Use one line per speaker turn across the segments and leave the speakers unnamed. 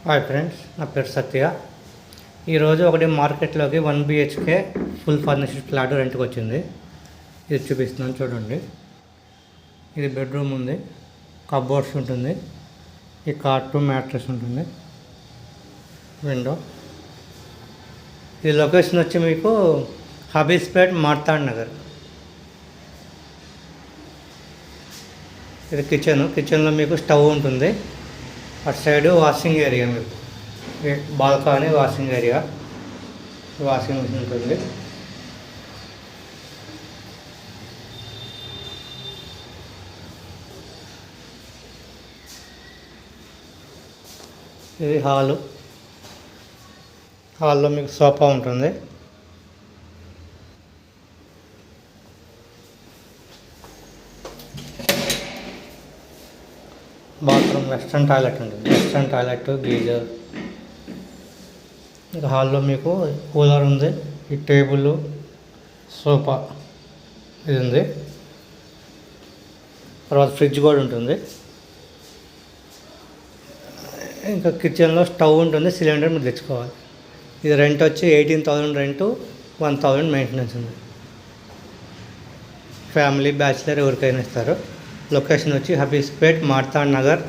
Hi friends, నా పేరు సత్య. ఈరోజు ఒకటి మార్కెట్లోకి 1 BHK ఫుల్ ఫర్నిష్డ్ ఫ్లాట్ రెంట్కి వచ్చింది. ఇది చూపిస్తున్నాను చూడండి. ఇది బెడ్రూమ్ ఉంది, కబోర్డ్స్ ఉంటుంది, ఈ కార్టూన్ మ్యాట్రెస్ ఉంటుంది, విండో. ఈ లొకేషన్ వచ్చి మీకు హబీస్పేట్ మార్తాండ్ నగర్. ఇది కిచెన్లో మీకు స్టవ్ ఉంటుంది. అటు సైడు వాషింగ్ ఏరియా, మీకు balcony washing area, washing machine ఉంటుంది. ఇది హాల్లో మీకు సోఫా ఉంటుంది. బాత్రూమ్ వెస్ట్రన్ టాయిలెట్ ఉంటుంది, వెస్ట్రన్ టాయిలెట్, గీజర్. ఇంకా హాల్లో మీకు కూలర్ ఉంది, ఈ టేబుల్, సోఫా ఇది ఉంది. తర్వాత ఫ్రిడ్జ్ కూడా ఉంటుంది. ఇంకా కిచెన్లో స్టవ్ ఉంటుంది, సిలిండర్ మీరు తెచ్చుకోవాలి. ఇది రెంట్ వచ్చి 18,000 రెంటు, 1,000 మెయింటెనెన్స్ ఉంది. ఫ్యామిలీ బ్యాచిలర్ ఎవరికైనా ఇస్తారు. లొకేషన్ వచ్చి హబీస్పేట్ మార్తాండ్ నగర్,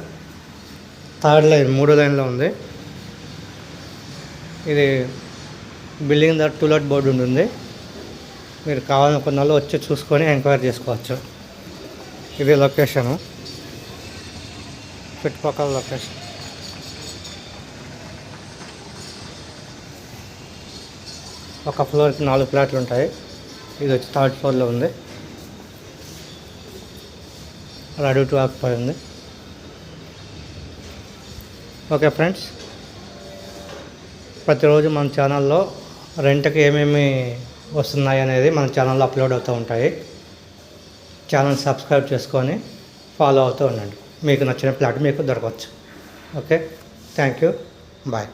3rd లైన్, 3వ లైన్లో ఉంది. ఇది బిల్డింగ్ దగ్గర టూలెట్ బోర్డు ఉంటుంది. మీరు కావాలనుకున్న వాళ్ళు వచ్చి చూసుకొని ఎంక్వైరీ చేసుకోవచ్చు. ఇది లొకేషను, చుట్టుపక్కల లొకేషన్. ఒక ఫ్లోర్కి 4 ఫ్లాట్లు ఉంటాయి. ఇది వచ్చి 3rd ఫ్లోర్లో ఉంది, రెడీ టు ఆక్యుపై ఉంది. ఓకే ఫ్రెండ్స్, ప్రతిరోజు మన ఛానల్లో రెంట్కి ఏమేమి వస్తున్నాయి అనేది మన ఛానల్లో అప్లోడ్ అవుతూ ఉంటాయి. ఛానల్ సబ్స్క్రైబ్ చేసుకొని ఫాలో అవుతూ ఉండండి. మీకు నచ్చిన ఫ్లాట్ మీకు దొరకవచ్చు. Okay, thank you, bye.